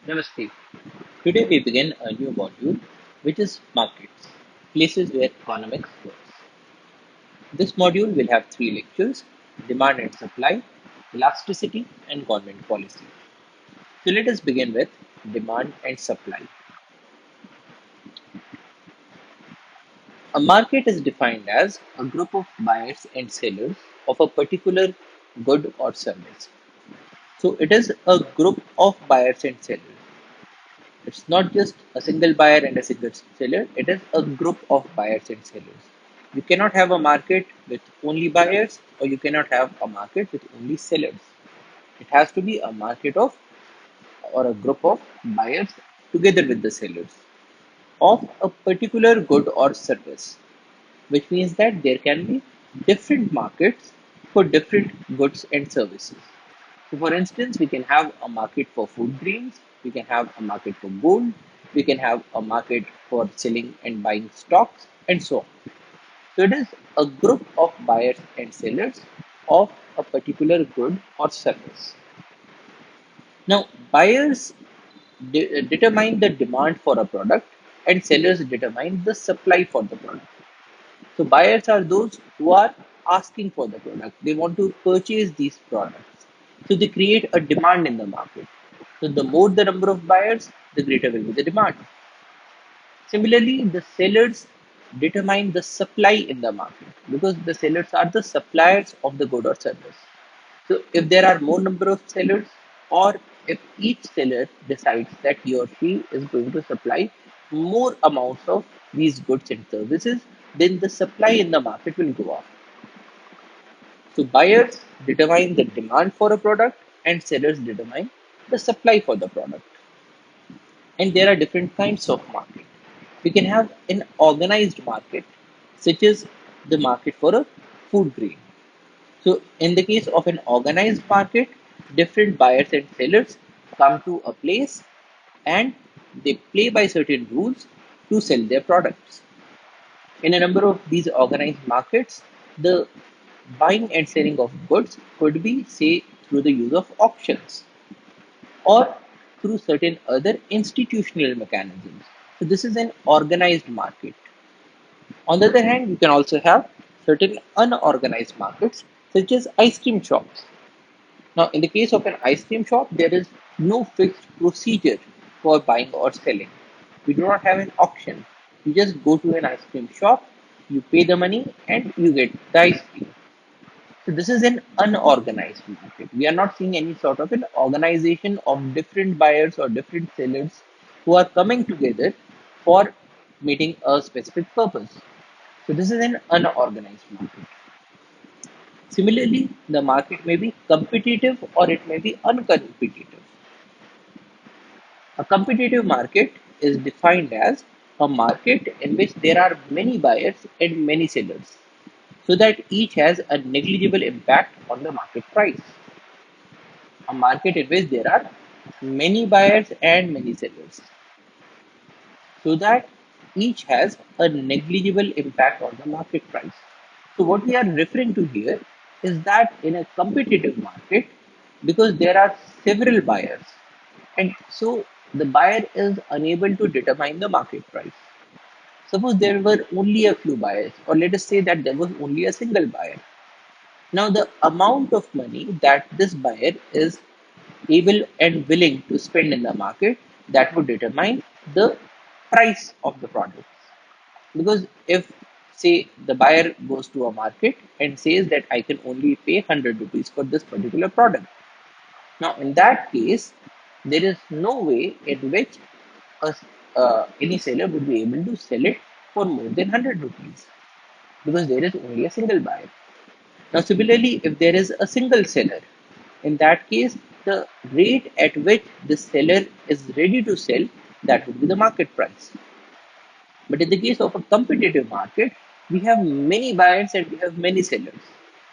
Namaste. Today we begin a new module which is markets, places where economics works. This module will have three lectures: demand and supply, elasticity, and government policy. So let us begin with demand and supply. A market is defined as a group of buyers and sellers of a particular good or service. So it is a group of buyers and sellers. It's not just a single buyer and a single seller, it is a group of buyers and sellers. You cannot have a market with only buyers, or you cannot have a market with only sellers. It has to be a market of or a group of buyers together with the sellers of a particular good or service, which means that there can be different markets for different goods and services. So, for instance, we can have a market for food grains, we can have a market for gold, we can have a market for selling and buying stocks, and so on. So, it is a group of buyers and sellers of a particular good or service. Now, buyers determine the demand for a product, and sellers determine the supply for the product. So buyers are those who are asking for the product. They want to purchase these products. So they create a demand in the market. So the more the number of buyers, the greater will be the demand. Similarly, the sellers determine the supply in the market because the sellers are the suppliers of the good or service. So if there are more number of sellers, or if each seller decides that he or she is going to supply more amounts of these goods and services, then the supply in the market will go up. So buyers determine the demand for a product and sellers determine the supply for the product. And there are different kinds of market. We can have an organized market, such as the market for a food grain. So, in the case of an organized market, different buyers and sellers come to a place and they play by certain rules to sell their products. In a number of these organized markets, the buying and selling of goods could be, say, through the use of auctions or through certain other institutional mechanisms. So, this is an organized market. On the other hand, you can also have certain unorganized markets, such as ice cream shops. Now, in the case of an ice cream shop, there is no fixed procedure for buying or selling. We do not have an auction. You just go to an ice cream shop, you pay the money, and you get the ice cream. So, this is an unorganized market. We are not seeing any sort of an organization of different buyers or different sellers who are coming together for meeting a specific purpose. So, this is an unorganized market. Similarly, the market may be competitive or it may be uncompetitive. A competitive market is defined as a market in which there are many buyers and many sellers, so that each has a negligible impact on the market price. A market in which there are many buyers and many sellers, so that each has a negligible impact on the market price. So, what we are referring to here is that in a competitive market, because there are several buyers, and so the buyer is unable to determine the market price. Suppose there were only a few buyers, or let us say that there was only a single buyer. Now, the amount of money that this buyer is able and willing to spend in the market, that would determine the price of the products. Because if, say, the buyer goes to a market and says that I can only pay 100 rupees for this particular product. Now, in that case, there is no way in which any seller would be able to sell it for more than 100 rupees because there is only a single buyer. Now, similarly, if there is a single seller, in that case, the rate at which the seller is ready to sell, that would be the market price. But in the case of a competitive market, we have many buyers and we have many sellers,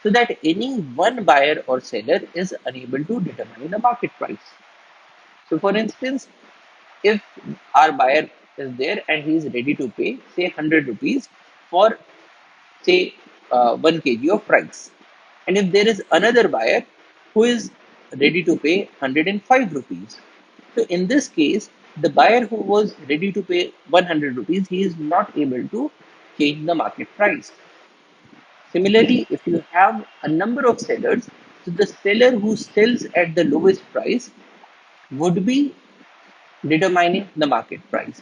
so that any one buyer or seller is unable to determine the market price. So, for instance, if our buyer is there and he is ready to pay, say, 100 rupees for, say, 1 kg of rice, and if there is another buyer who is ready to pay 105 rupees, So in this case, the buyer who was ready to pay 100 rupees, he is not able to change the market price. Similarly, if you have a number of sellers, so the seller who sells at the lowest price would be determining the market price,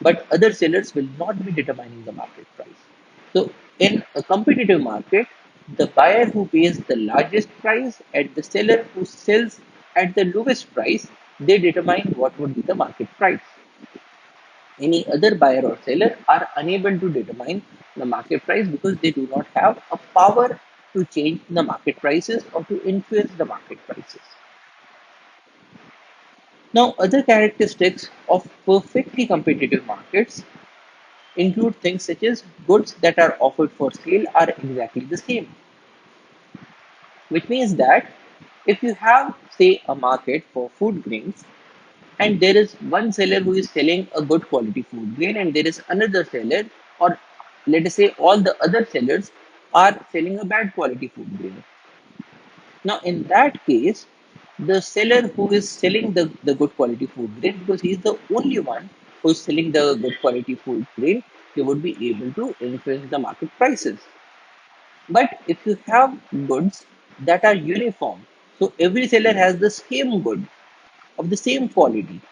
but other sellers will not be determining the market price. So in a competitive market, the buyer who pays the largest price and the seller who sells at the lowest price, they determine what would be the market price. Any other buyer or seller are unable to determine the market price because they do not have a power to change the market prices or to influence the market prices. Now, other characteristics of perfectly competitive markets include things such as goods that are offered for sale are exactly the same, which means that if you have, say, a market for food grains, and there is one seller who is selling a good quality food grain, and there is another seller, or let us say all the other sellers are selling a bad quality food grain. Now, in that case, the seller who is selling the good quality food grain, because he is the only one who is selling the good quality food grain, he would be able to influence the market prices. But if you have goods that are uniform, so every seller has the same good of the same quality,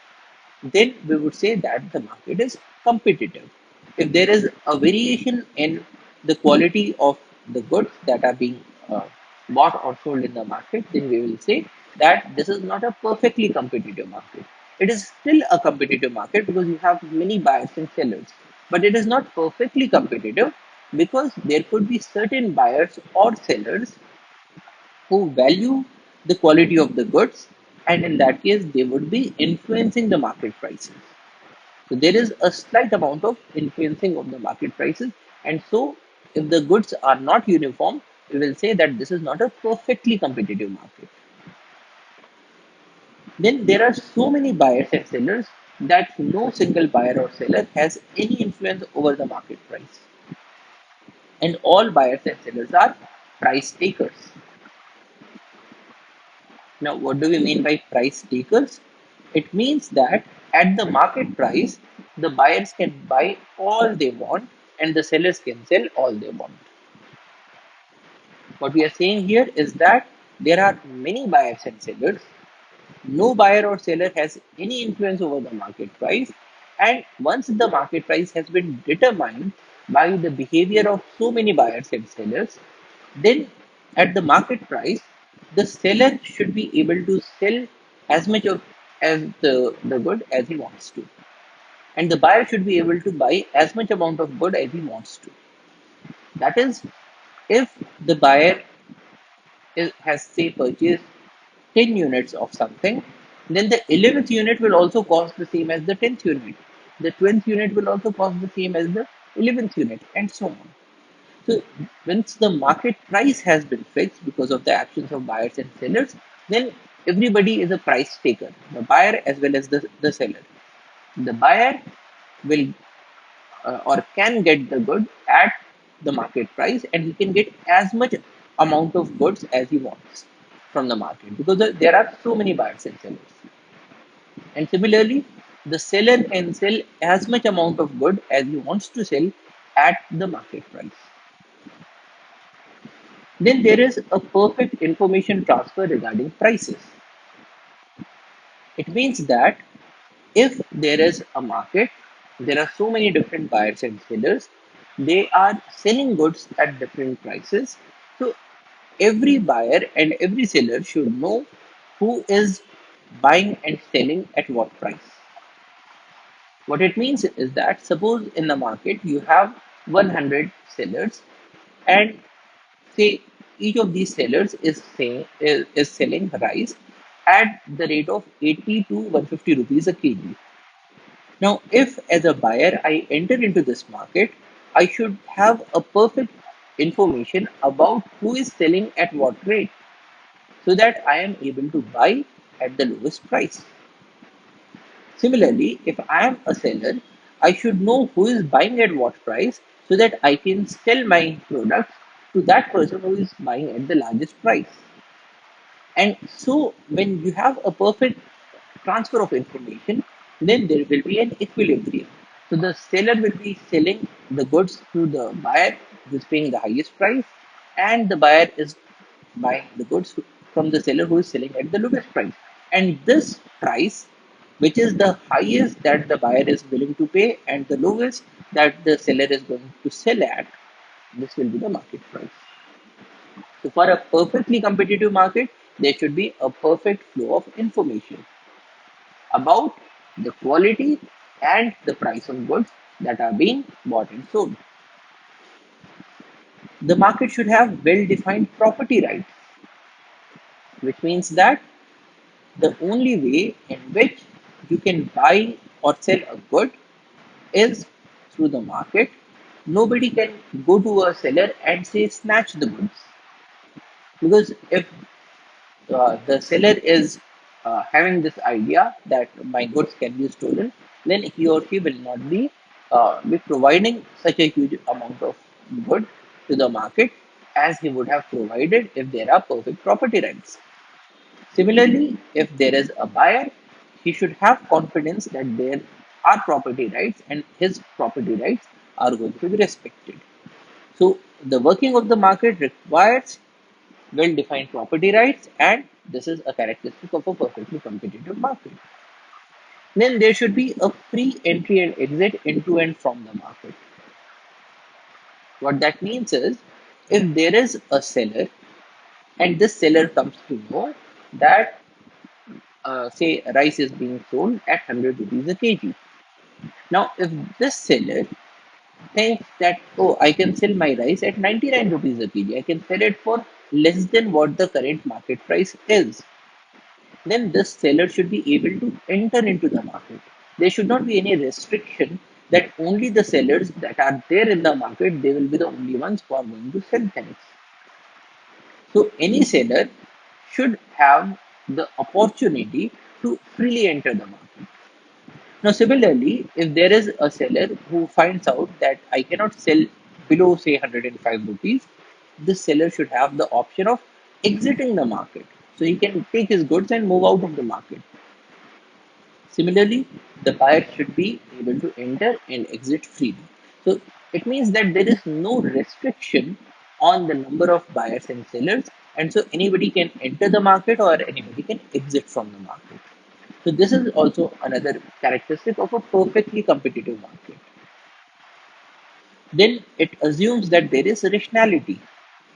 then we would say that the market is competitive. If there is a variation in the quality of the goods that are being bought or sold in the market, then we will say that this is not a perfectly competitive market. It is still a competitive market because you have many buyers and sellers, but it is not perfectly competitive because there could be certain buyers or sellers who value the quality of the goods, and in that case they would be influencing the market prices. So there is a slight amount of influencing of the market prices, and so if the goods are not uniform, we will say that this is not a perfectly competitive market. Then there are so many buyers and sellers that no single buyer or seller has any influence over the market price, and all buyers and sellers are price takers. Now, what do we mean by price takers? It means that at the market price, the buyers can buy all they want and the sellers can sell all they want. What we are saying here is that there are many buyers and sellers. No buyer or seller has any influence over the market price. And once the market price has been determined by the behavior of so many buyers and sellers, then at the market price, the seller should be able to sell as much of as the good as he wants to. And the buyer should be able to buy as much amount of good as he wants to. That is, if the buyer has say purchased 10 units of something, then the 11th unit will also cost the same as the 10th unit. The 12th unit will also cost the same as the 11th unit, and so on. So once the market price has been fixed because of the actions of buyers and sellers, then everybody is a price taker, the buyer as well as the seller. The buyer will or can get the good at the market price, and he can get as much amount of goods as he wants from the market because there are so many buyers and sellers. And similarly, the seller can sell as much amount of good as he wants to sell at the market price. Then there is a perfect information transfer regarding prices. It means that if there is a market, there are so many different buyers and sellers, they are selling goods at different prices. So every buyer and every seller should know who is buying and selling at what price. What it means is that suppose in the market you have 100 sellers, and say each of these sellers is selling rice at the rate of 80 to 150 rupees a kg. Now, if as a buyer I enter into this market, I should have a perfect information about who is selling at what rate so that I am able to buy at the lowest price. Similarly, if I am a seller, I should know who is buying at what price so that I can sell my products to that person who is buying at the largest price. And so, when you have a perfect transfer of information, then there will be an equilibrium. So the seller will be selling the goods to the buyer who is paying the highest price, and the buyer is buying the goods from the seller who is selling at the lowest price. And this price, which is the highest that the buyer is willing to pay and the lowest that the seller is going to sell at, this will be the market price. So for a perfectly competitive market, there should be a perfect flow of information about the quality and the price of goods that are being bought and sold. The market should have well-defined property rights, which means that the only way in which you can buy or sell a good is through the market. Nobody can go to a seller and say snatch the goods, because if the seller is having this idea that my goods can be stolen, then he or she will not be providing such a huge amount of good to the market as he would have provided if there are perfect property rights. Similarly, if there is a buyer, he should have confidence that there are property rights and his property rights are going to be respected. So, the working of the market requires well defined property rights, and this is a characteristic of a perfectly competitive market. Then there should be a free entry and exit into and from the market. What that means is, if there is a seller and this seller comes to know that say rice is being sold at 100 rupees a kg. Now, if this seller thinks that, oh, I can sell my rice at 99 rupees a kg, I can sell it for less than what the current market price is, then this seller should be able to enter into the market. There should not be any restriction that only the sellers that are there in the market, they will be the only ones who are going to sell things. So any seller should have the opportunity to freely enter the market. Now, similarly, if there is a seller who finds out that I cannot sell below, say, 105 rupees, this seller should have the option of exiting the market. So he can take his goods and move out of the market. Similarly, the buyer should be able to enter and exit freely. So it means that there is no restriction on the number of buyers and sellers, and so anybody can enter the market or anybody can exit from the market. So this is also another characteristic of a perfectly competitive market. Then it assumes that there is rationality.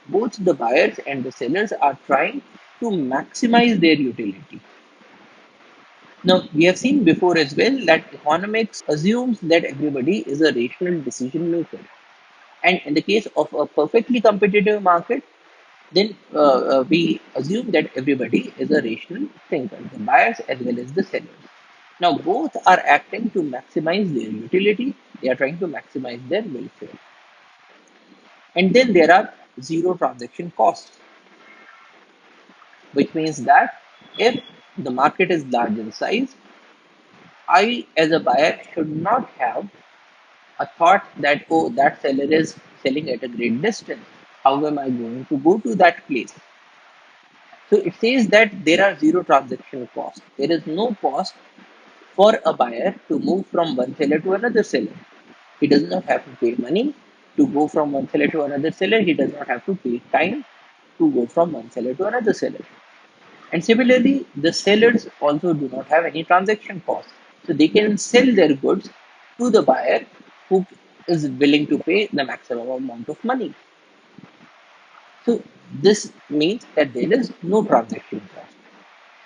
Both the buyers and the sellers are trying to maximize their utility. Now, we have seen before as well that economics assumes that everybody is a rational decision maker. And in the case of a perfectly competitive market, then we assume that everybody is a rational thinker, the buyers as well as the sellers. Now, both are acting to maximize their utility, they are trying to maximize their welfare. And then there are zero transaction costs, which means that if the market is large in size, I, as a buyer, should not have a thought that, oh, that seller is selling at a great distance. How am I going to go to that place? So it says that there are zero transaction costs. There is no cost for a buyer to move from one seller to another seller. He does not have to pay money to go from one seller to another seller. He does not have to pay time to go from one seller to another seller. And similarly, the sellers also do not have any transaction costs. So they can sell their goods to the buyer who is willing to pay the maximum amount of money. So this means that there is no transaction cost.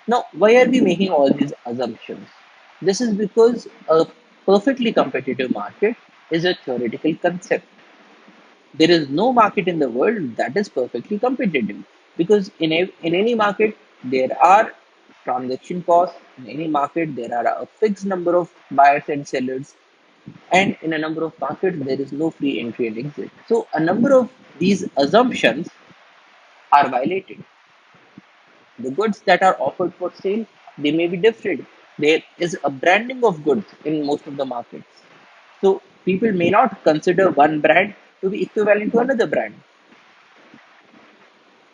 Now, why are we making all these assumptions? This is because a perfectly competitive market is a theoretical concept. There is no market in the world that is perfectly competitive, because in any market there are transaction costs. In any market there are a fixed number of buyers and sellers, and in a number of markets there is no free entry and exit. So a number of these assumptions are violated. The goods that are offered for sale, they may be different. There is a branding of goods in most of the markets. So people may not consider one brand to be equivalent to another brand.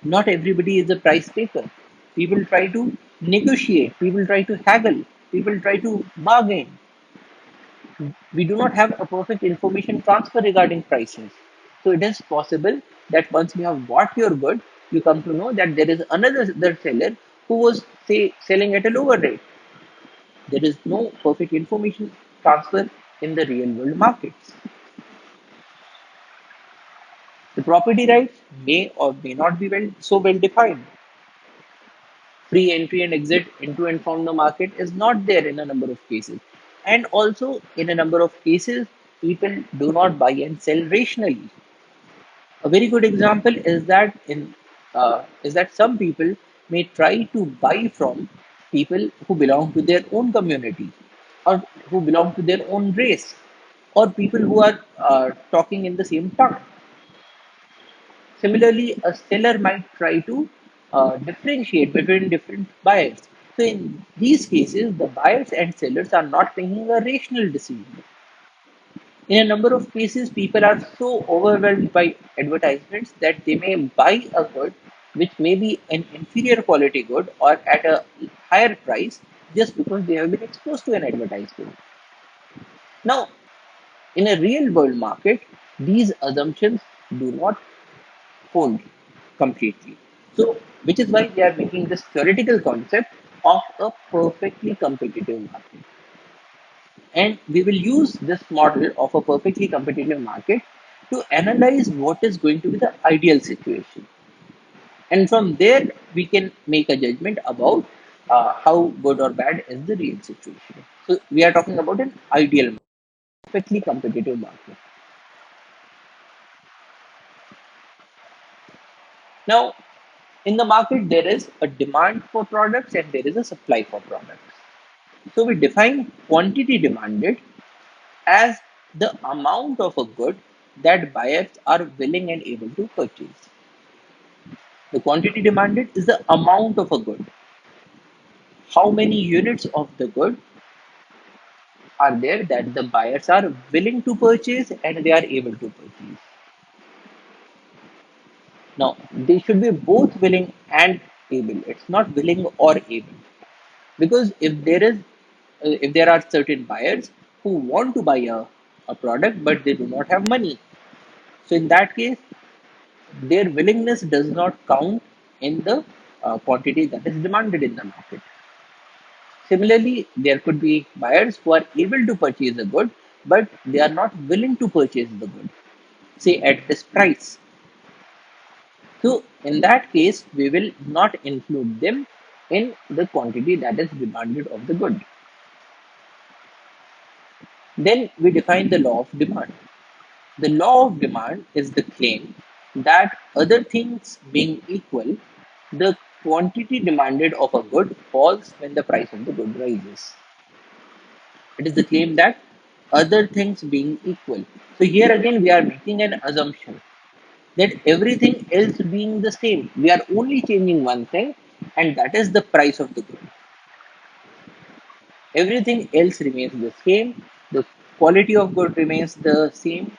Not everybody is a price taker. People try to negotiate, people try to haggle. people try to bargain. We do not have a perfect information transfer regarding pricing. So it is possible that once you have bought your good, you come to know that there is another seller who was, say, selling at a lower rate. There is no perfect information transfer in the real world markets. The property rights may or may not be well defined. Free entry and exit into and from the market is not there in a number of cases. And also, in a number of cases, people do not buy and sell rationally. A very good example is that some people may try to buy from people who belong to their own community, or who belong to their own race, or people who are talking in the same tongue. Similarly, a seller might try to differentiate between different buyers. So in these cases, the buyers and sellers are not making a rational decision. In a number of cases, people are so overwhelmed by advertisements that they may buy a good which may be an inferior quality good or at a higher price just because they have been exposed to an advertisement. Now, in a real world market, these assumptions do not hold completely. So, which is why we are making this theoretical concept of a perfectly competitive market. And we will use this model of a perfectly competitive market to analyze what is going to be the ideal situation. And from there, we can make a judgment about how good or bad is the real situation. So, we are talking about an ideal, perfectly competitive market. Now, in the market, there is a demand for products and there is a supply for products. So, we define quantity demanded as the amount of a good that buyers are willing and able to purchase. The quantity demanded is the amount of a good. How many units of the good are there that the buyers are willing to purchase and they are able to purchase? Now, they should be both willing and able. It's not willing or able. Because if there are certain buyers who want to buy a product but they do not have money, so in that case, their willingness does not count in the quantity that is demanded in the market. Similarly, there could be buyers who are able to purchase a good, but they are not willing to purchase the good, say at this price. So, in that case, we will not include them in the quantity that is demanded of the good. Then we define the law of demand. The law of demand is the claim that other things being equal, the quantity demanded of a good falls when the price of the good rises. It is the claim that other things being equal. So here again we are making an assumption that everything else being the same, we are only changing one thing, and that is the price of the good. Everything else remains the same. The quality of good remains the same.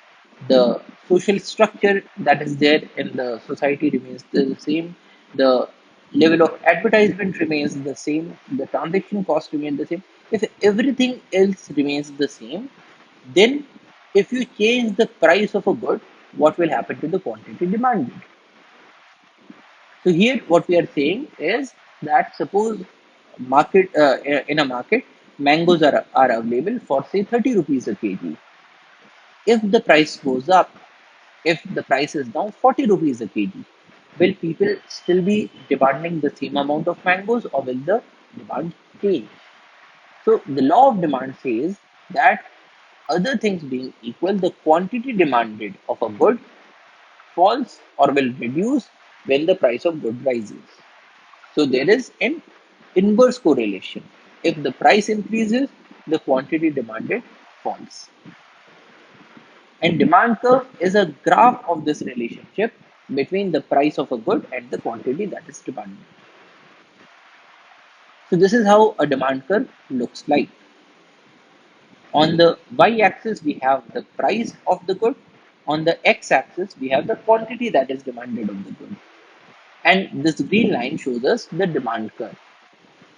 The social structure that is there in the society remains the same. The level of advertisement remains the same. The transaction cost remains the same. If everything else remains the same, then if you change the price of a good, what will happen to the quantity demanded? So here, what we are saying is that suppose in a market, mangoes are available for say 30 rupees a kg. If the price goes up, if the price is now 40 rupees a kg, will people still be demanding the same amount of mangoes or will the demand change? So the law of demand says that other things being equal, the quantity demanded of a good falls or will reduce when the price of good rises. So there is an inverse correlation. If the price increases, the quantity demanded falls. And demand curve is a graph of this relationship between the price of a good and the quantity that is demanded. So this is how a demand curve looks like. On the y-axis, we have the price of the good. On the x-axis, we have the quantity that is demanded of the good. And this green line shows us the demand curve.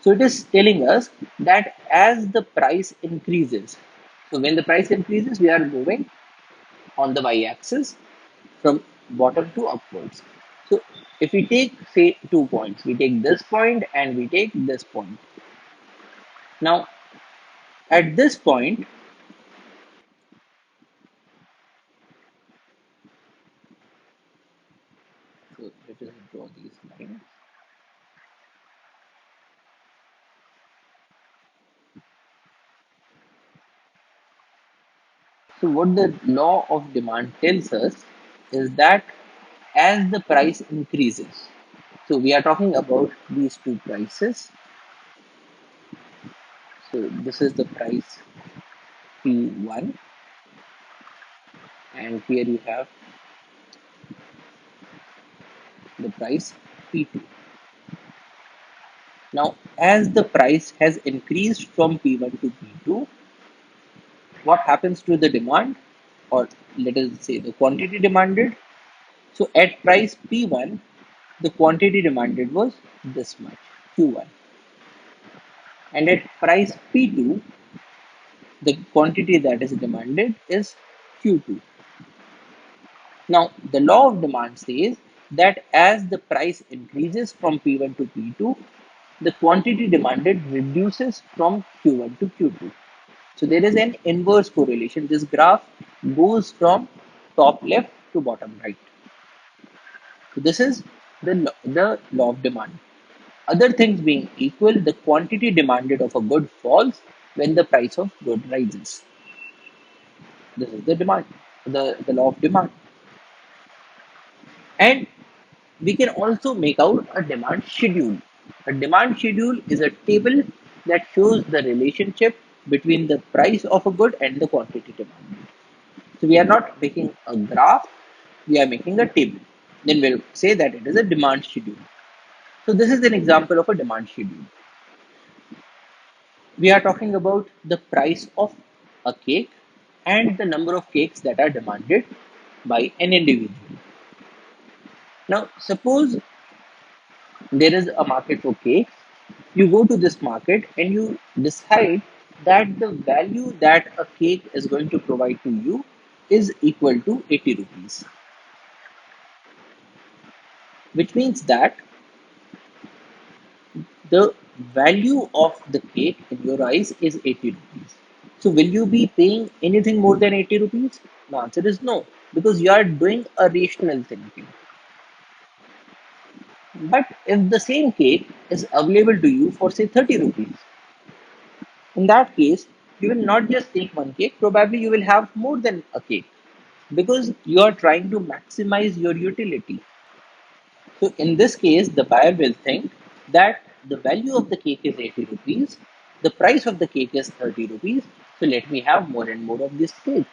So it is telling us that as the price increases, so when the price increases, we are moving on the y-axis from bottom to upwards. So if we take, say, 2 points, we take this point and we take this point. Now, at this point, so let us draw these lines. So what the law of demand tells us is that as the price increases, so we are talking about these two prices. So this is the price P1, and here you have the price P2. Now, as the price has increased from P1 to P2, what happens to the demand, or let us say the quantity demanded? So at price P1, the quantity demanded was this much, Q1. And at price P2, the quantity that is demanded is Q2. Now, the law of demand says that as the price increases from P1 to P2, the quantity demanded reduces from Q1 to Q2. So there is an inverse correlation. This graph goes from top left to bottom right. So this is the law of demand. Other things being equal, the quantity demanded of a good falls when the price of good rises. This is the demand, the law of demand. And we can also make out a demand schedule. A demand schedule is a table that shows the relationship between the price of a good and the quantity demanded. So we are not making a graph, we are making a table. Then we'll say that it is a demand schedule. So this is an example of a demand schedule. We are talking about the price of a cake and the number of cakes that are demanded by an individual. Now, suppose there is a market for cakes. You go to this market and you decide that the value that a cake is going to provide to you is equal to 80 rupees, which means that the value of the cake in your eyes is 80 rupees. So, will you be paying anything more than 80 rupees? The answer is no, because you are doing a rational thinking. But if the same cake is available to you for, say, 30 rupees, in that case, you will not just take one cake, probably you will have more than a cake because you are trying to maximize your utility. So, in this case, the buyer will think that the value of the cake is 80 rupees, the price of the cake is 30 rupees, so let me have more and more of this cake.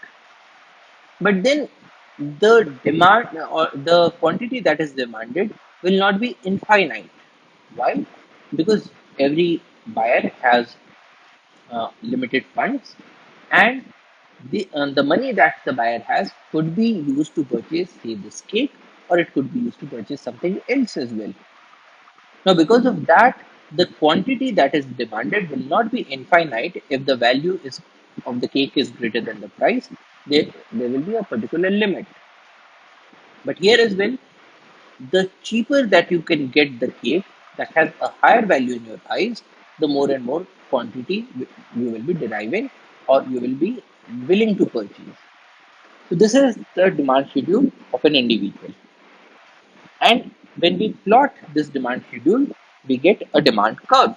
But then the demand or the quantity that is demanded will not be infinite. Why? Because every buyer has limited funds, and the money that the buyer has could be used to purchase, say, this cake, or it could be used to purchase something else as well. Now, because of that, the quantity that is demanded will not be infinite. If the value is of the cake is greater than the price, there will be a particular limit. But here as well, the cheaper that you can get the cake that has a higher value in your eyes, the more and more quantity you will be deriving or you will be willing to purchase. So this is the demand schedule of an individual. And when we plot this demand schedule, we get a demand curve.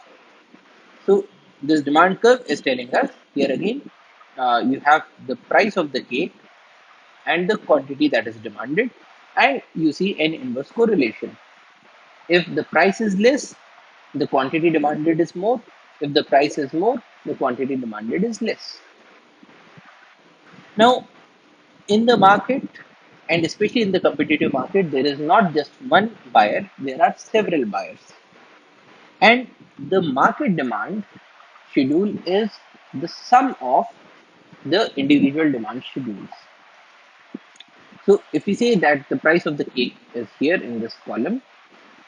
So this demand curve is telling us here again, you have the price of the cake and the quantity that is demanded, and you see an inverse correlation. If the price is less, the quantity demanded is more. If the price is more, the quantity demanded is less. Now, in the market, and especially in the competitive market, there is not just one buyer, there are several buyers. And the market demand schedule is the sum of the individual demand schedules. So, if we say that the price of the cake is here in this column,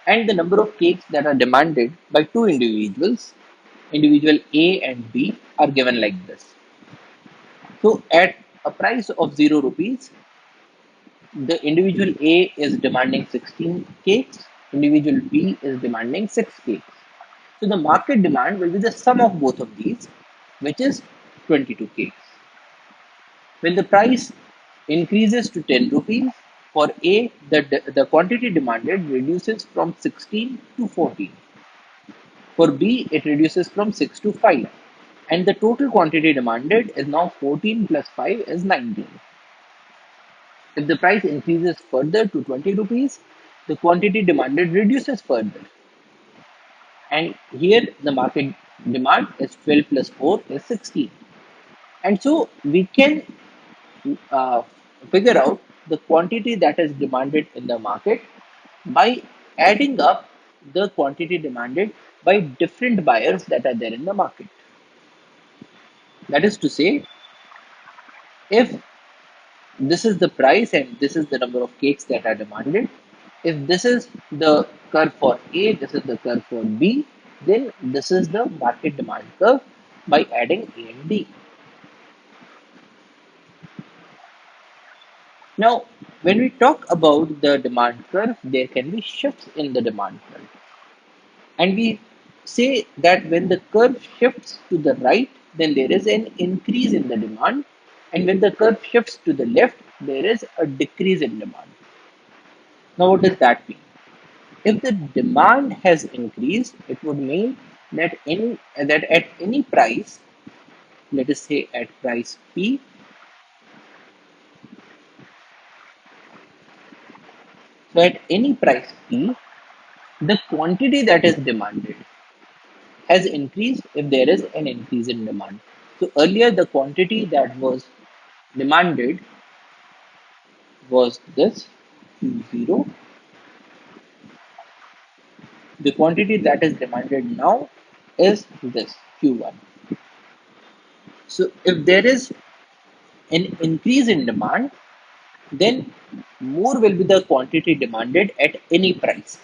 and the number of cakes that are demanded by two individuals, individual A and B, are given like this. So at a price of 0 rupees, the individual A is demanding 16 cakes, individual B is demanding 6 cakes. So the market demand will be the sum of both of these, which is 22 cakes. When the price increases to 10 rupees, for A, the quantity demanded reduces from 16 to 14. For B, it reduces from 6 to 5. And the total quantity demanded is now 14 plus 5 is 19. If the price increases further to 20 rupees, the quantity demanded reduces further. And here the market demand is 12 plus 4 is 16. And so we can uh, figure out the quantity that is demanded in the market by adding up the quantity demanded by different buyers that are there in the market. That is to say, if this is the price and this is the number of cakes that are demanded, if this is the curve for A, this is the curve for B, then this is the market demand curve by adding A and B. Now, when we talk about the demand curve, there can be shifts in the demand curve. And we say that when the curve shifts to the right, then there is an increase in the demand. And when the curve shifts to the left, there is a decrease in demand. Now, what does that mean? If the demand has increased, it would mean that at any price, let us say at price P, so at any price P, the quantity that is demanded has increased if there is an increase in demand. So earlier the quantity that was demanded was this Q0. The quantity that is demanded now is this Q1. So if there is an increase in demand, then more will be the quantity demanded at any price.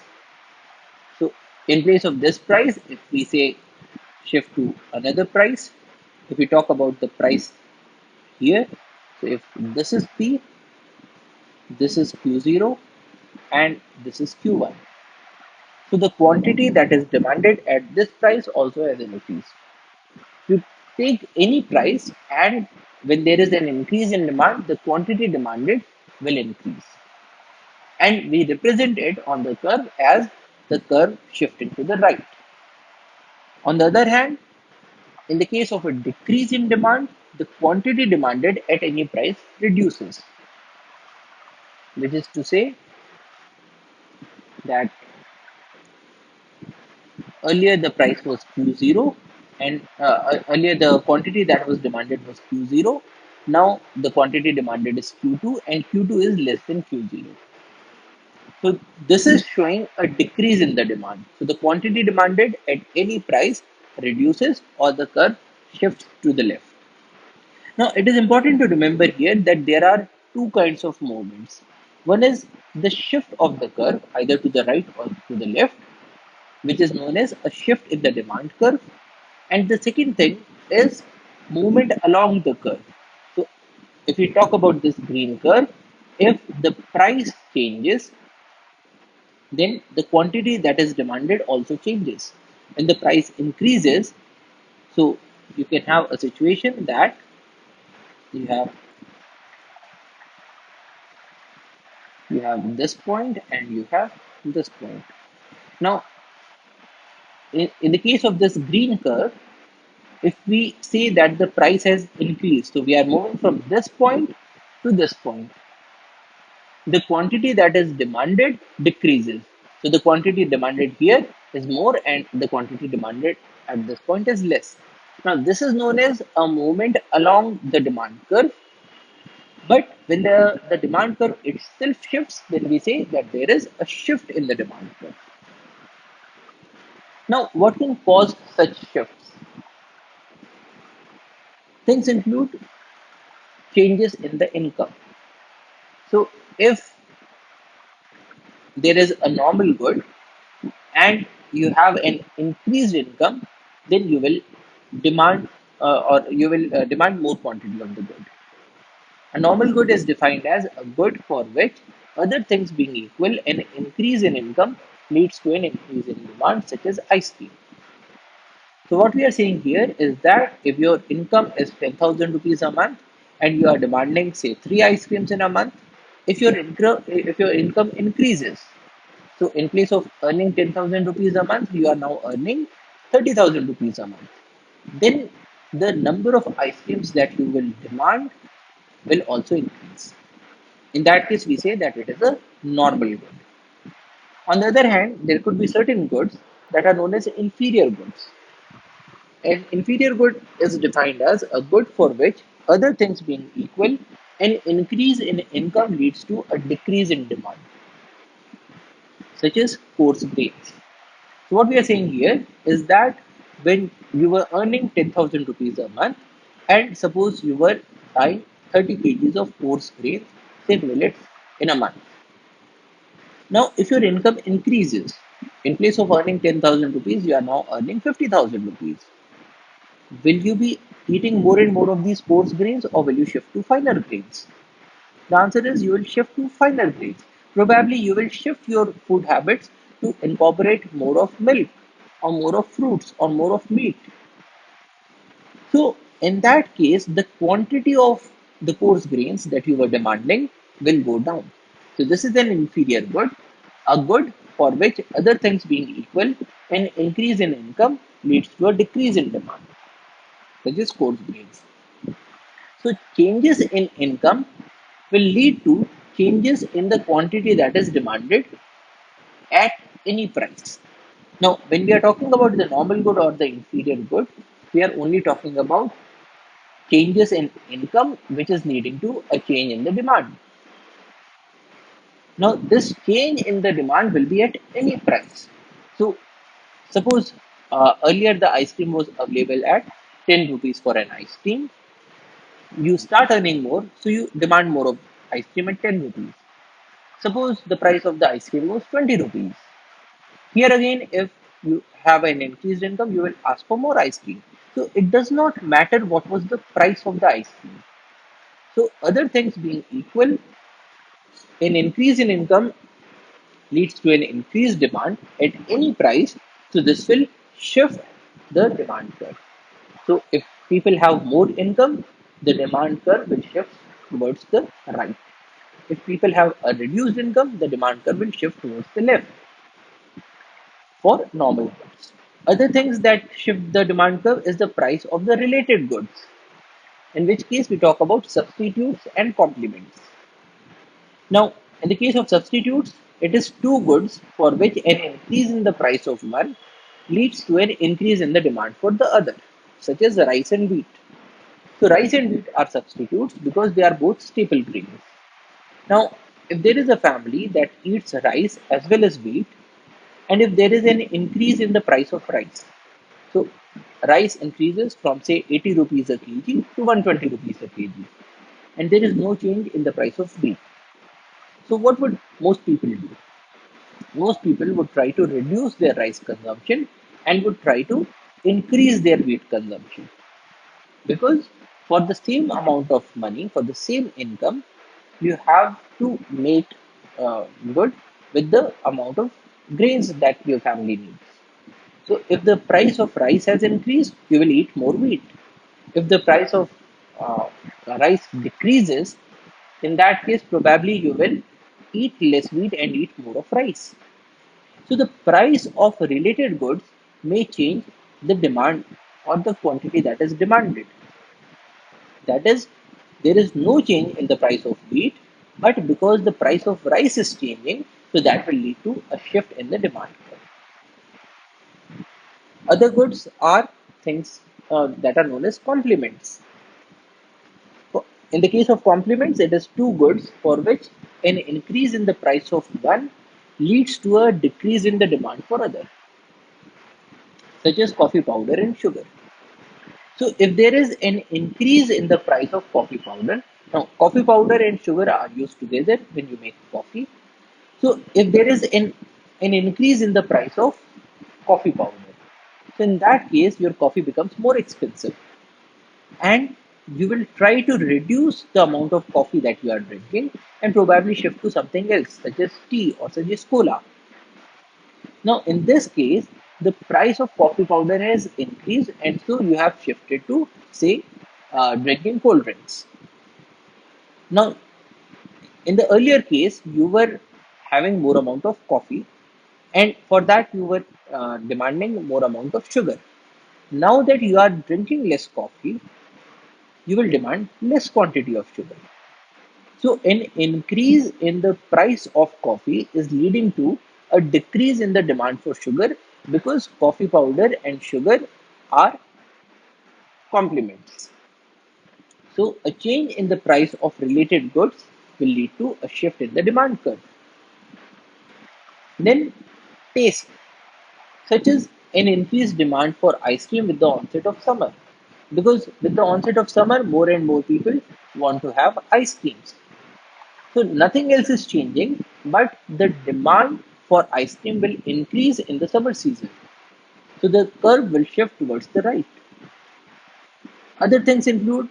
So in place of this price, if we say shift to another price, if we talk about the price here, so if this is P, this is Q0, and this is Q1. So the quantity that is demanded at this price also has increased. You take any price, and when there is an increase in demand, the quantity demanded will increase. And we represent it on the curve as the curve shifting to the right. On the other hand, in the case of a decrease in demand, the quantity demanded at any price reduces, which is to say that earlier the price was Q0 and earlier the quantity that was demanded was Q0. Now the quantity demanded is Q2 and Q2 is less than Q0. So this is showing a decrease in the demand. So the quantity demanded at any price reduces or the curve shifts to the left. Now it is important to remember here that there are two kinds of movements. One is the shift of the curve either to the right or to the left, which is known as a shift in the demand curve. And the second thing is movement along the curve. So if we talk about this green curve, if the price changes, then the quantity that is demanded also changes. When the price increases, so you can have a situation that you have this point and you have this point. Now, in the case of this green curve, if we say that the price has increased, so we are moving from this point to this point, the quantity that is demanded decreases. So the quantity demanded here is more and the quantity demanded at this point is less. Now this is known as a movement along the demand curve. But when the demand curve itself shifts, then we say that there is a shift in the demand curve. Now, what can cause such shifts? Things include changes in the income. So, if there is a normal good and you have an increased income, then you will demand or you will demand more quantity of the good. A normal good is defined as a good for which, other things being equal, an increase in income leads to an increase in demand, such as ice cream. So what we are saying here is that if your income is 10,000 rupees a month and you are demanding say 3 ice creams in a month, if your income increases, so in place of earning 10,000 rupees a month, you are now earning 30,000 rupees a month. Then the number of ice creams that you will demand will also increase. In that case, we say that it is a normal good. On the other hand, there could be certain goods that are known as inferior goods. An inferior good is defined as a good for which, other things being equal, an increase in income leads to a decrease in demand, such as coarse grains. So, what we are saying here is that when you were earning 10,000 rupees a month, and suppose you were buying 30 kgs of coarse grains, say millets, in a month. Now, if your income increases, in place of earning 10,000 rupees, you are now earning 50,000 rupees. Will you be eating more and more of these coarse grains, or will you shift to finer grains? The answer is you will shift to finer grains. Probably you will shift your food habits to incorporate more of milk, or more of fruits, or more of meat. So, in that case, the quantity of the coarse grains that you were demanding will go down. So, this is an inferior good, a good for which, other things being equal, an increase in income leads to a decrease in demand, such as coarse grains. So, changes in income will lead to changes in the quantity that is demanded at any price. Now, when we are talking about the normal good or the inferior good, we are only talking about changes in income which is leading to a change in the demand. Now, this change in the demand will be at any price. So, suppose earlier the ice cream was available at 10 rupees for an ice cream. You start earning more, so you demand more of ice cream at 10 rupees. Suppose the price of the ice cream was 20 rupees. Here again, if you have an increased income, you will ask for more ice cream. So, it does not matter what was the price of the ice cream. So, other things being equal, an increase in income leads to an increased demand at any price. So, this will shift the demand curve. So, if people have more income, the demand curve will shift towards the right. If people have a reduced income, the demand curve will shift towards the left for normal goods. Other things that shift the demand curve is the price of the related goods, in which case we talk about substitutes and complements. Now, in the case of substitutes, it is two goods for which an increase in the price of one leads to an increase in the demand for the other, such as rice and wheat. So, rice and wheat are substitutes because they are both staple grains. Now, if there is a family that eats rice as well as wheat, and if there is an increase in the price of rice, so rice increases from say 80 rupees a kg to 120 rupees a kg, and there is no change in the price of wheat. So, what would most people do? Most people would try to reduce their rice consumption and would try to increase their wheat consumption, because for the same amount of money, for the same income, you have to make good with the amount of grains that your family needs. So, if the price of rice has increased, you will eat more wheat. If the price of uh, rice decreases, in that case, probably you will eat less wheat and eat more of rice. So, the price of related goods may change the demand or the quantity that is demanded. That is, there is no change in the price of wheat, but because the price of rice is changing, so that will lead to a shift in the demand curve. Other goods are things that are known as complements. In the case of complements, it is two goods for which an increase in the price of one leads to a decrease in the demand for other, such as coffee powder and sugar. So, if there is an increase in the price of coffee powder, now coffee powder and sugar are used together when you make coffee. So, if there is an an increase in the price of coffee powder. So in that case, your coffee becomes more expensive, and you will try to reduce the amount of coffee that you are drinking and probably shift to something else, such as tea or such as cola. Now, in this case, the price of coffee powder has increased, and so you have shifted to, say, drinking cold drinks. Now, in the earlier case, you were having more amount of coffee, and for that you were demanding more amount of sugar. Now that you are drinking less coffee, you will demand less quantity of sugar. So an increase in the price of coffee is leading to a decrease in the demand for sugar, because coffee powder and sugar are complements. So a change in the price of related goods will lead to a shift in the demand curve. Then taste, such as an increased demand for ice cream with the onset of summer. Because with the onset of summer, more and more people want to have ice creams. So nothing else is changing, but the demand for ice cream will increase in the summer season. So the curve will shift towards the right. Other things include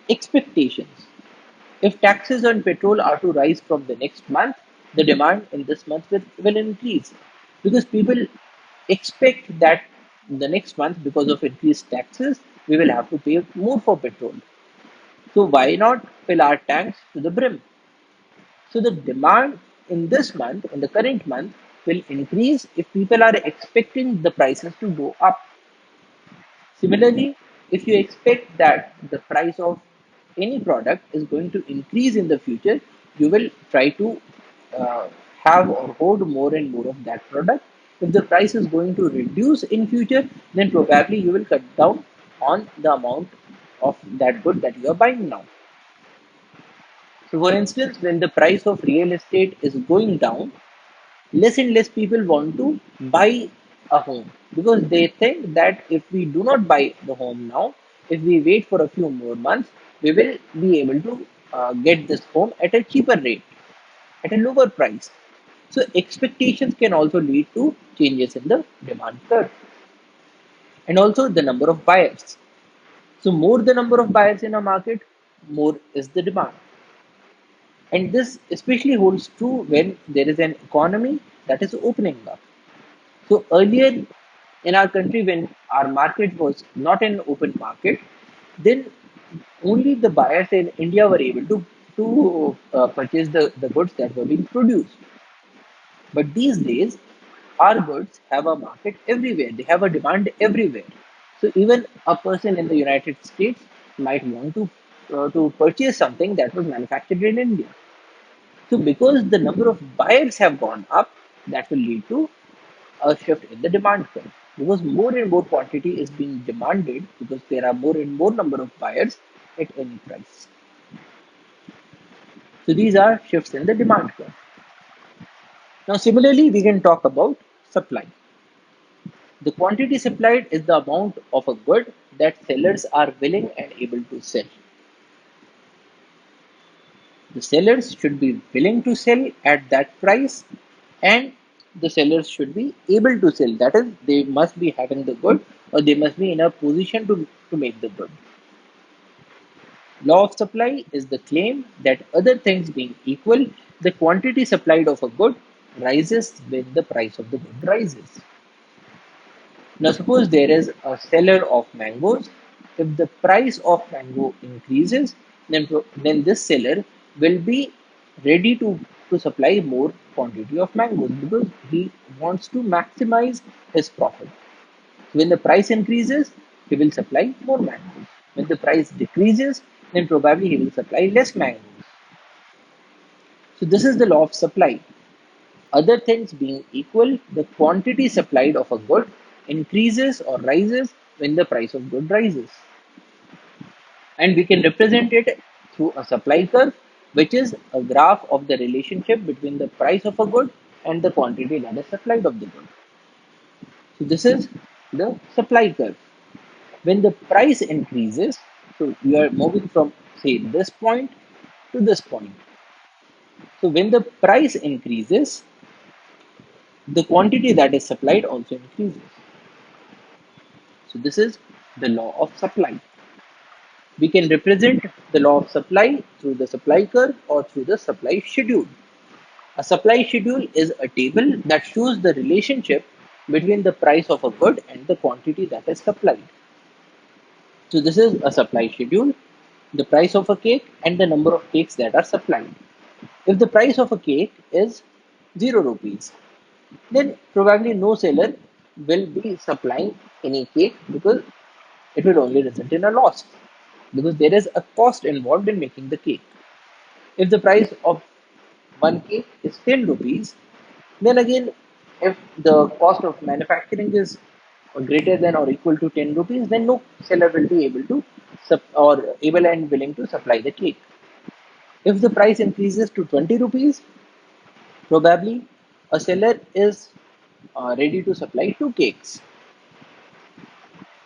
expectations. If taxes on petrol are to rise from the next month, the demand in this month will increase, because people expect that the next month, because of increased taxes, we will have to pay more for petrol. So why not fill our tanks to the brim? So the demand in this month, in the current month, will increase if people are expecting the prices to go up. Similarly, if you expect that the price of any product is going to increase in the future, you will try to uh, have or hold more and more of that product. If the price is going to reduce in future, then probably you will cut down on the amount of that good that you are buying now. So, for instance, when the price of real estate is going down, less and less people want to buy a home, because they think that if we do not buy the home now, if we wait for a few more months, we will be able to get this home at a cheaper rate, at a lower price. So expectations can also lead to changes in the demand curve, and also the number of buyers. So more the number of buyers in a market, more is the demand. And this especially holds true when there is an economy that is opening up. So earlier in our country, when our market was not an open market, then only the buyers in India were able to purchase the goods that were being produced. But these days, our goods have a market everywhere. They have a demand everywhere. So even a person in the United States might want to purchase something that was manufactured in India. So because the number of buyers have gone up, that will lead to a shift in the demand curve, because more and more quantity is being demanded, because there are more and more number of buyers at any price. So these are shifts in the demand curve. Now similarly, we can talk about supply. The quantity supplied is the amount of a good that sellers are willing and able to sell. The sellers should be willing to sell at that price, and the sellers should be able to sell. That is, they must be having the good, or they must be in a position to make the good. Law of supply is the claim that, other things being equal, the quantity supplied of a good rises when the price of the good rises. Now, suppose there is a seller of mangoes. If the price of mango increases, then this seller will be ready to supply more quantity of mangoes, because he wants to maximize his profit. When the price increases, he will supply more mangoes. When the price decreases, then probably he will supply less mangoes. So this is the law of supply. Other things being equal, the quantity supplied of a good increases or rises when the price of good rises. And we can represent it through a supply curve, which is a graph of the relationship between the price of a good and the quantity that is supplied of the good. So this is the supply curve. When the price increases, so you are moving from, say, this point to this point. So when the price increases, the quantity that is supplied also increases. So this is the law of supply. We can represent the law of supply through the supply curve or through the supply schedule. A supply schedule is a table that shows the relationship between the price of a good and the quantity that is supplied. So this is a supply schedule, the price of a cake and the number of cakes that are supplied. If the price of a cake is 0 rupees, then probably no seller will be supplying any cake because it will only result in a loss because there is a cost involved in making the cake. If the price of one cake is 10 rupees, then again, if the cost of manufacturing is greater than or equal to 10 rupees, then no seller will be able to or able and willing to supply the cake. If the price increases to 20 rupees, probably a seller is ready to supply two cakes.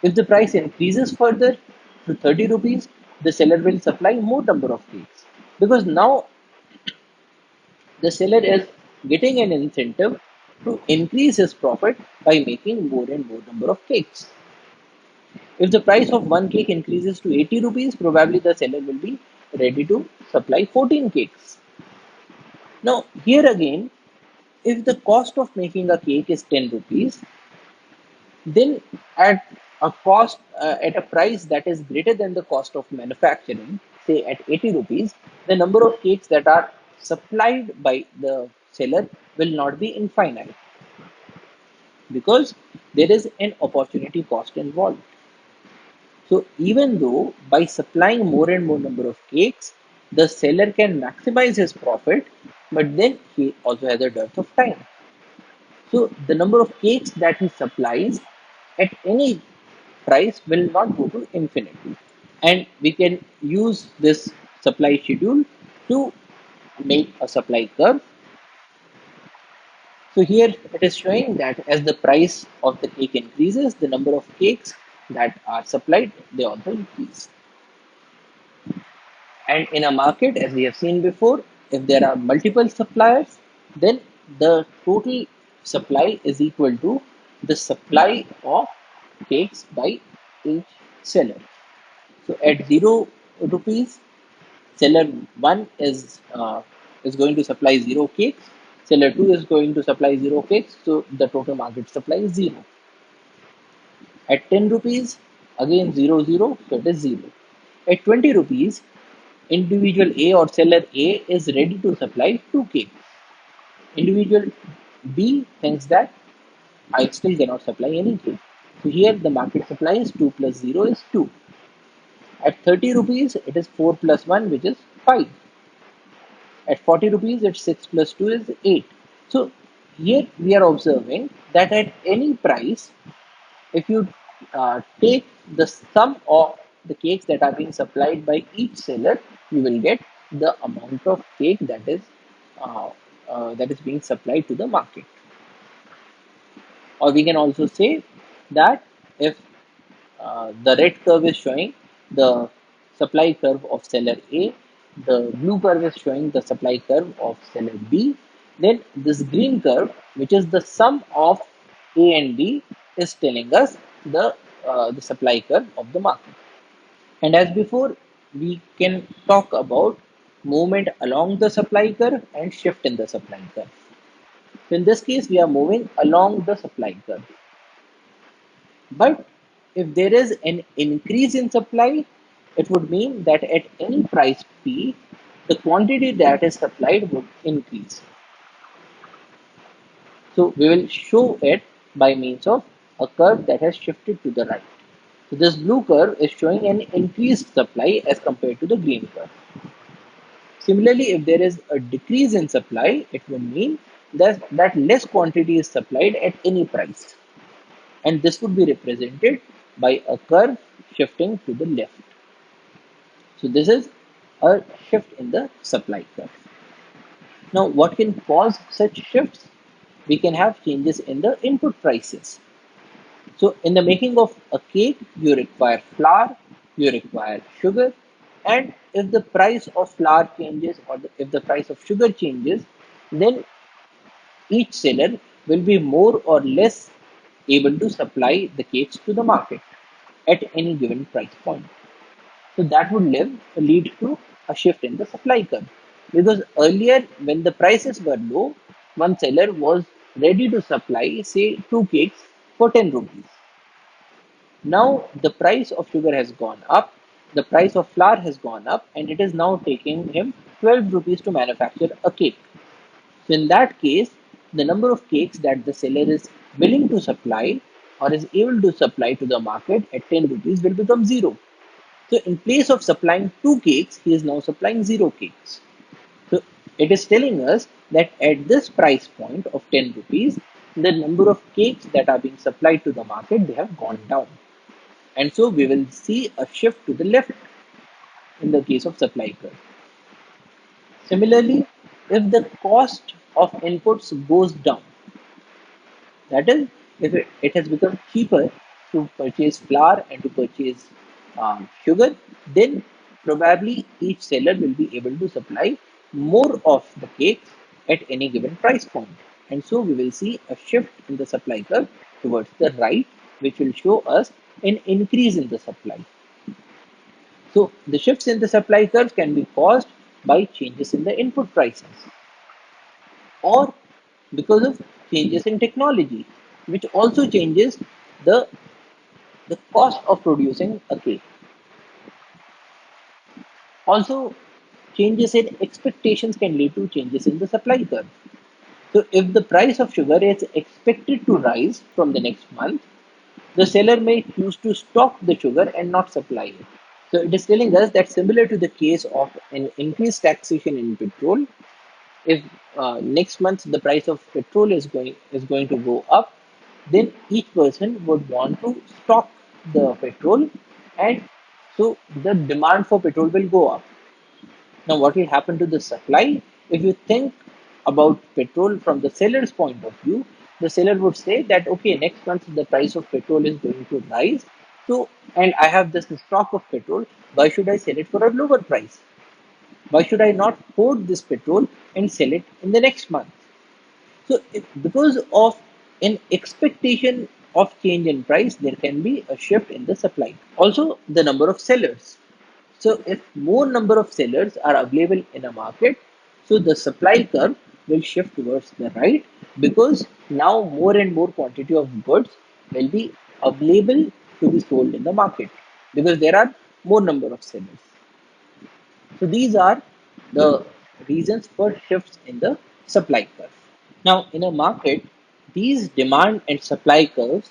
If the price increases further to 30 rupees, the seller will supply more number of cakes because now the seller is getting an incentive to increase his profit by making more and more number of cakes. If the price of one cake increases to 80 rupees, probably the seller will be ready to supply 14 cakes. Now, here again, if the cost of making a cake is 10 rupees, then at a price that is greater than the cost of manufacturing, say at 80 rupees, the number of cakes that are supplied by the seller will not be infinite because there is an opportunity cost involved. So even though by supplying more and more number of cakes, the seller can maximize his profit, but then he also has a dearth of time. So the number of cakes that he supplies at any price will not go to infinity. And we can use this supply schedule to make a supply curve. So here it is showing that as the price of the cake increases, the number of cakes that are supplied, they also increase. And in a market, as we have seen before, if there are multiple suppliers, then the total supply is equal to the supply of cakes by each seller. So at 0 rupees, seller 1 is going to supply 0 cakes, seller 2 is going to supply 0 cakes, so the total market supply is 0. At 10 rupees, again 0, 0, so it is 0. At 20 rupees, individual A or seller A is ready to supply 2 cakes. Individual B thinks that I still cannot supply any cake. So here the market supply is 2 plus 0 is 2. At 30 rupees, it is 4 plus 1, which is 5. At 40 rupees, it's 6 plus 2 is 8. So here we are observing that at any price, if you take the sum of the cakes that are being supplied by each seller, you will get the amount of cake uh, that is being supplied to the market. Or we can also say that if the red curve is showing the supply curve of seller A, the blue curve is showing the supply curve of seller B, then this green curve, which is the sum of A and B, is telling us the supply curve of the market. And as before, we can talk about movement along the supply curve and shift in the supply curve. So in this case, we are moving along the supply curve. But if there is an increase in supply, it would mean that at any price P, the quantity that is supplied would increase. So we will show it by means of a curve that has shifted to the right. So this blue curve is showing an increased supply as compared to the green curve. Similarly, if there is a decrease in supply, it will mean that less quantity is supplied at any price. And this would be represented by a curve shifting to the left. So this is a shift in the supply curve. Now, what can cause such shifts? We can have changes in the input prices. So in the making of a cake, you require flour, you require sugar, and if the price of flour changes or if the price of sugar changes, then each seller will be more or less able to supply the cakes to the market at any given price point. So that would lead to a shift in the supply curve. Because earlier, when the prices were low, one seller was ready to supply, say, two cakes for 10 rupees. Now the price of sugar has gone up, the price of flour has gone up, and it is now taking him 12 rupees to manufacture a cake. So in that case, the number of cakes that the seller is willing to supply or is able to supply to the market at 10 rupees will become zero. So in place of supplying two cakes, he is now supplying zero cakes. So it is telling us that at this price point of 10 rupees, the number of cakes that are being supplied to the market, they have gone down. And so we will see a shift to the left in the case of supply curve. Similarly, if the cost of inputs goes down, that is, if it has become cheaper to purchase flour and to purchase sugar, then probably each seller will be able to supply more of the cakes at any given price point. And so we will see a shift in the supply curve towards the right, which will show us an increase in the supply. So the shifts in the supply curve can be caused by changes in the input prices or because of changes in technology, which also changes the, the cost of producing a cake. Also, changes in expectations can lead to changes in the supply curve. So if the price of sugar is expected to rise from the next month, the seller may choose to stock the sugar and not supply it. So it is telling us that similar to the case of an increased taxation in petrol, if next month the price of petrol is going to go up, then each person would want to stock the petrol, and so the demand for petrol will go up. Now, what will happen to the supply? If you think about petrol from the seller's point of view, the seller would say that okay, next month the price of petrol is going to rise, so and I have this stock of petrol. Why should I sell it for a lower price? Why should I not hoard this petrol and sell it in the next month? So, because of an expectation of change in price, there can be a shift in the supply. Also, the number of sellers. So, if more number of sellers are available in a market, so the supply curve will shift towards the right because now more and more quantity of goods will be available to be sold in the market because there are more number of sellers. So these are the reasons for shifts in the supply curve. Now, in a market, these demand and supply curves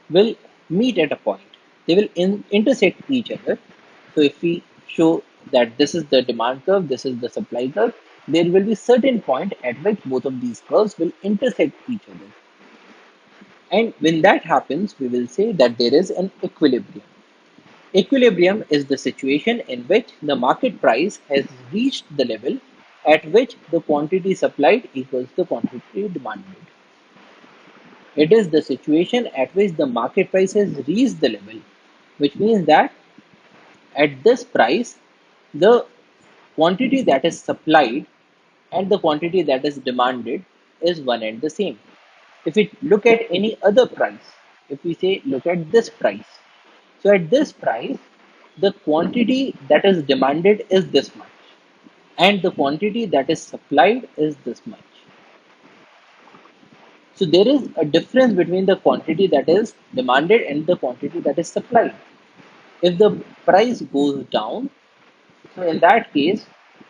will meet at a point. They will intersect each other. So if we show that this is the demand curve, this is the supply curve, there will be certain point at which both of these curves will intersect each other. And when that happens, we will say that there is an equilibrium. Equilibrium is the situation in which the market price has reached the level at which the quantity supplied equals the quantity demanded. It is the situation at which the market price has reached the level, which means that at this price, the quantity that is supplied and the quantity that is demanded is one and the same. If we look at any other price, if we say look at this price, so at this price, the quantity that is demanded is this much, and the quantity that is supplied is this much. So there is a difference between the quantity that is demanded and the quantity that is supplied. If the price goes down, so in that case,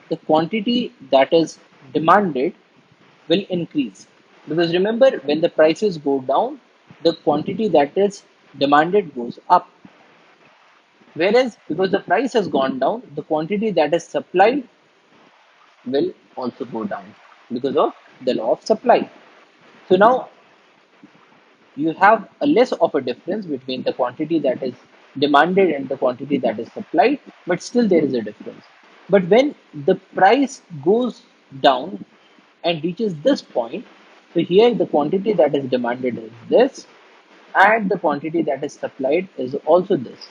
the quantity that is demanded will increase. Because remember, when the prices go down, the quantity that is demanded goes up. Whereas, because the price has gone down, the quantity that is supplied will also go down because of the law of supply. So now you have a less of a difference between the quantity that is demanded and the quantity that is supplied, but still there is a difference. But when the price goes down and reaches this point, so here the quantity that is demanded is this, and the quantity that is supplied is also this.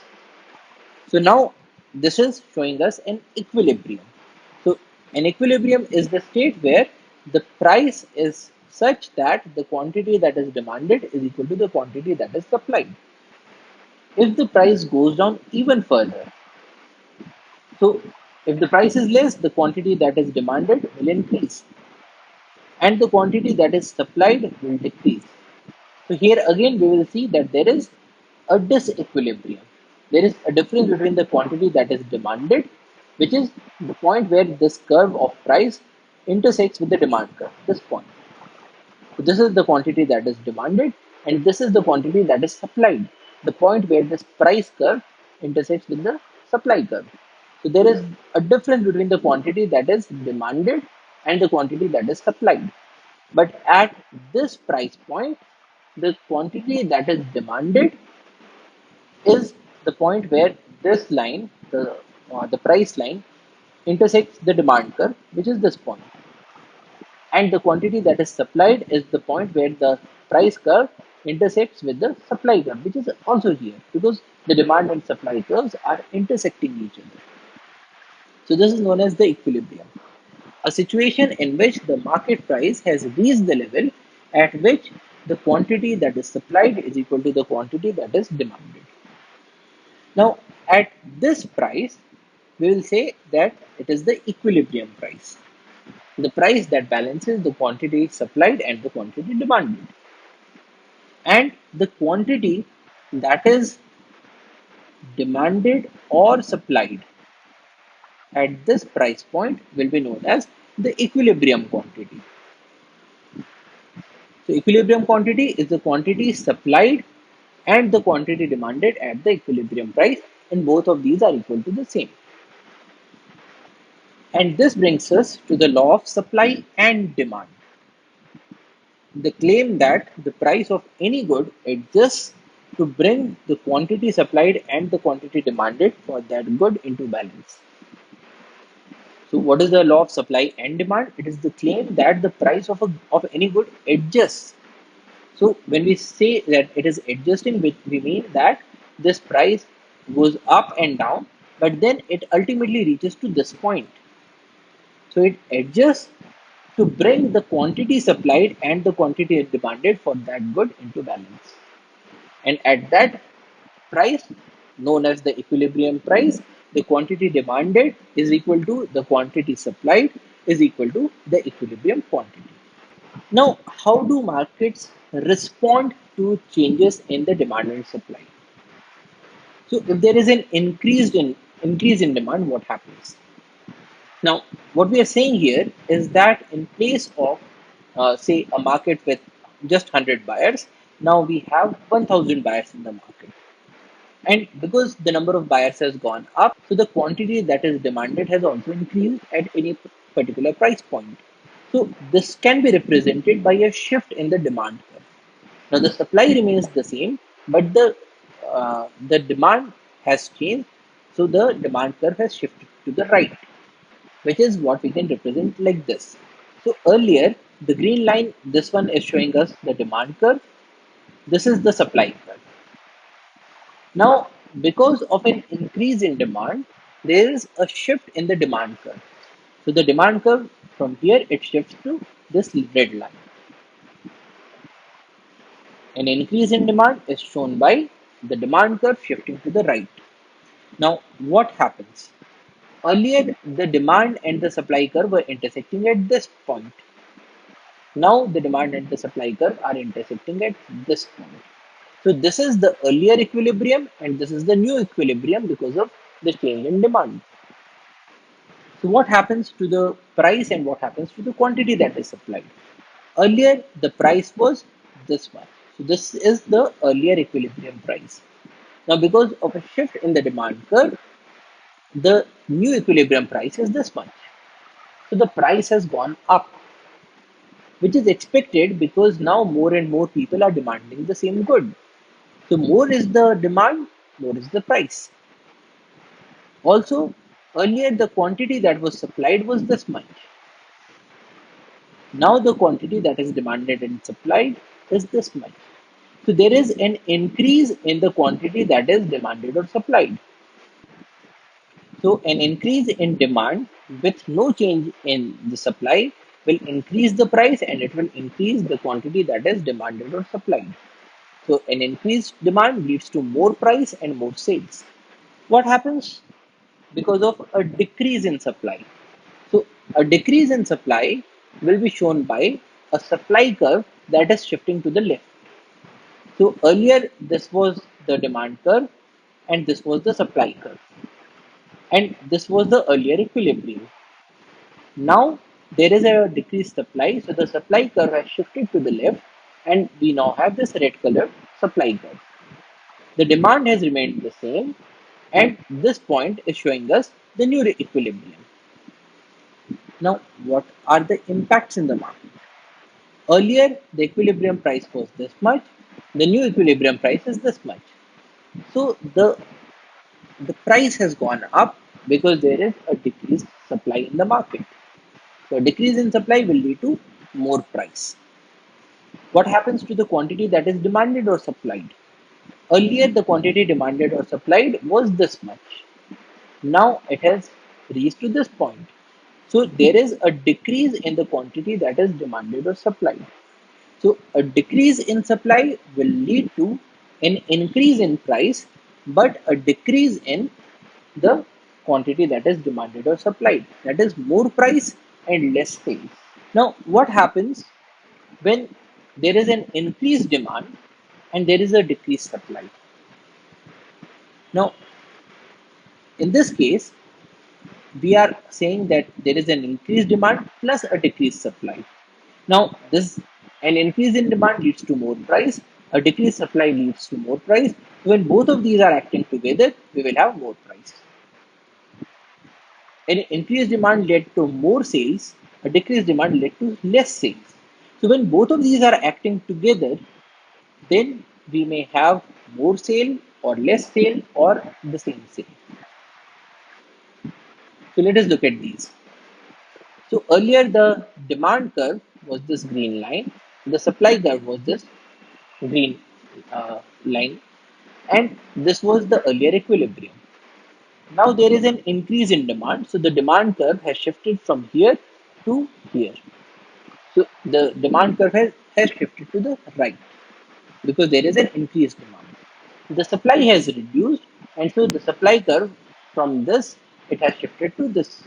So now this is showing us an equilibrium. So an equilibrium is the state where the price is such that the quantity that is demanded is equal to the quantity that is supplied. If the price goes down even further, so if the price is less, the quantity that is demanded will increase and the quantity that is supplied will decrease. So here again we will see that there is a disequilibrium. There is a difference between the quantity that is demanded, which is the point where this curve of price intersects with the demand curve, this point. So this is the quantity that is demanded and this is the quantity that is supplied, the point where this price curve intersects with the supply curve. So there is a difference between the quantity that is demanded and the quantity that is supplied. But at this price point, the quantity that is demanded is the point where this line, the price line, intersects the demand curve, which is this point. And the quantity that is supplied is the point where the price curve intersects with the supply curve, which is also here because the demand and supply curves are intersecting each other. So this is known as the equilibrium, a situation in which the market price has reached the level at which the quantity that is supplied is equal to the quantity that is demanded. Now, at this price, we will say that it is the equilibrium price, the price that balances the quantity supplied and the quantity demanded. And the quantity that is demanded or supplied at this price point will be known as the equilibrium quantity. So equilibrium quantity is the quantity supplied and the quantity demanded at the equilibrium price, and both of these are equal to the same. And this brings us to the law of supply and demand. The claim that the price of any good adjusts to bring the quantity supplied and the quantity demanded for that good into balance. So what is the law of supply and demand? It is the claim that the price of any good adjusts. So when we say that it is adjusting, we mean that this price goes up and down, but then it ultimately reaches to this point. So it adjusts to bring the quantity supplied and the quantity demanded for that good into balance. And at that price, known as the equilibrium price, the quantity demanded is equal to the quantity supplied is equal to the equilibrium quantity. Now, how do markets respond to changes in the demand and supply? So, if there is an increase in demand, what happens? Now, what we are saying here is that in place of, say, a market with just 100 buyers, now we have 1,000 buyers in the market. And because the number of buyers has gone up, so the quantity that is demanded has also increased at any particular price point. So this can be represented by a shift in the demand curve. Now the supply remains the same, but the demand has changed. So the demand curve has shifted to the right, which is what we can represent like this. So earlier, the green line, this one is showing us the demand curve. This is the supply curve. Now, because of an increase in demand, there is a shift in the demand curve. So the demand curve from here, it shifts to this red line. An increase in demand is shown by the demand curve shifting to the right. Now, what happens? Earlier, the demand and the supply curve were intersecting at this point. Now, the demand and the supply curve are intersecting at this point. So, this is the earlier equilibrium and this is the new equilibrium because of the change in demand. So, what happens to the price and what happens to the quantity that is supplied? Earlier, the price was this much. So, this is the earlier equilibrium price. Now, because of a shift in the demand curve, the new equilibrium price is this much. So, the price has gone up, which is expected because now more and more people are demanding the same good. So, more is the demand, more is the price. Also, earlier the quantity that was supplied was this much. Now, the quantity that is demanded and supplied is this much. So, there is an increase in the quantity that is demanded or supplied. So, an increase in demand with no change in the supply will increase the price and it will increase the quantity that is demanded or supplied. So an increased demand leads to more price and more sales. What happens because of a decrease in supply? So a decrease in supply will be shown by a supply curve that is shifting to the left. So earlier this was the demand curve and this was the supply curve, and this was the earlier equilibrium. Now there is a decreased supply, so the supply curve has shifted to the left and we now have this red colored supply curve. The demand has remained the same and this point is showing us the new equilibrium. Now what are the impacts in the market? Earlier the equilibrium price was this much, the new equilibrium price is this much. So the price has gone up because there is a decreased supply in the market. So a decrease in supply will lead to more price. What happens to the quantity that is demanded or supplied? Earlier, the quantity demanded or supplied was this much. Now it has reached to this point. So there is a decrease in the quantity that is demanded or supplied. So a decrease in supply will lead to an increase in price, but a decrease in the quantity that is demanded or supplied. That is more price and less sales. Now, what happens when there is an increased demand and there is a decreased supply? Now, in this case, we are saying that there is an increased demand plus a decreased supply. Now, this an increase in demand leads to more price, a decreased supply leads to more price. When both of these are acting together, we will have more price. An increased demand led to more sales, a decreased demand led to less sales. So when both of these are acting together, then we may have more sale or less sale or the same sale. So let us look at these. So earlier the demand curve was this green line, the supply curve was this green line, and this was the earlier equilibrium. Now there is an increase in demand, so the demand curve has shifted from here to here. So the demand curve has shifted to the right because there is an increased demand. The supply has reduced, and so the supply curve from this it has shifted to this.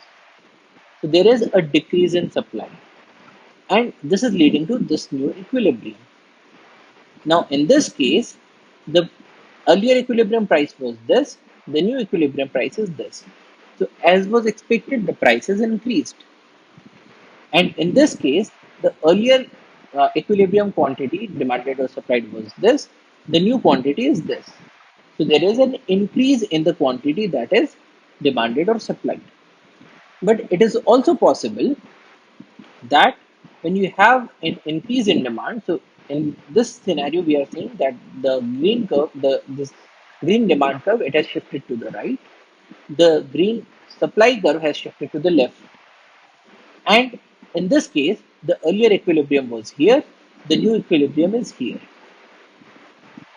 So there is a decrease in supply, and this is leading to this new equilibrium. Now, in this case, the earlier equilibrium price was this, the new equilibrium price is this. So, as was expected, the prices increased. And in this case, the earlier equilibrium quantity demanded or supplied was this, the new quantity is this. So, there is an increase in the quantity that is demanded or supplied. But it is also possible that when you have an increase in demand, so in this scenario, we are saying that the green curve, this green demand curve, it has shifted to the right. The green supply curve has shifted to the left. And in this case, the earlier equilibrium was here, the new equilibrium is here.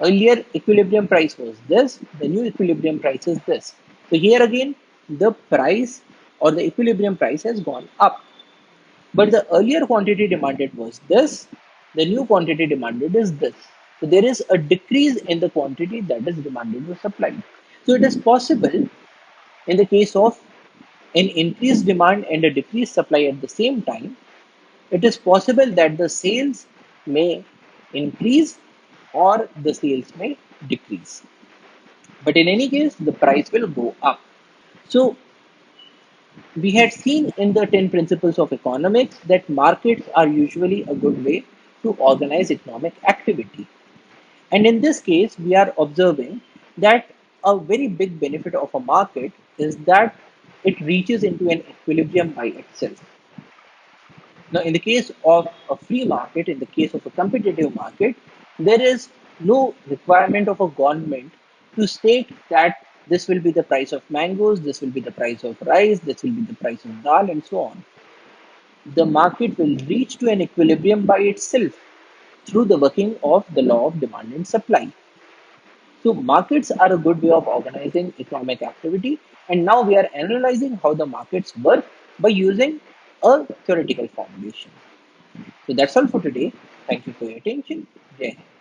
Earlier equilibrium price was this, the new equilibrium price is this. So here again, the price or the equilibrium price has gone up. But the earlier quantity demanded was this, the new quantity demanded is this. So there is a decrease in the quantity that is demanded or supplied. So it is possible in the case of an increased demand and a decreased supply at the same time, it is possible that the sales may increase or the sales may decrease. But in any case, the price will go up. So we had seen in the 10 principles of economics that markets are usually a good way to organize economic activity. And in this case, we are observing that a very big benefit of a market is that it reaches into an equilibrium by itself. Now, in the case of a free market, in the case of a competitive market, there is no requirement of a government to state that this will be the price of mangoes, this will be the price of rice, this will be the price of dal, and so on. The market will reach to an equilibrium by itself through the working of the law of demand and supply. So, markets are a good way of organizing economic activity, and now we are analyzing how the markets work by using a theoretical foundation. So that's all for today. Thank you for your attention. Jai Hind.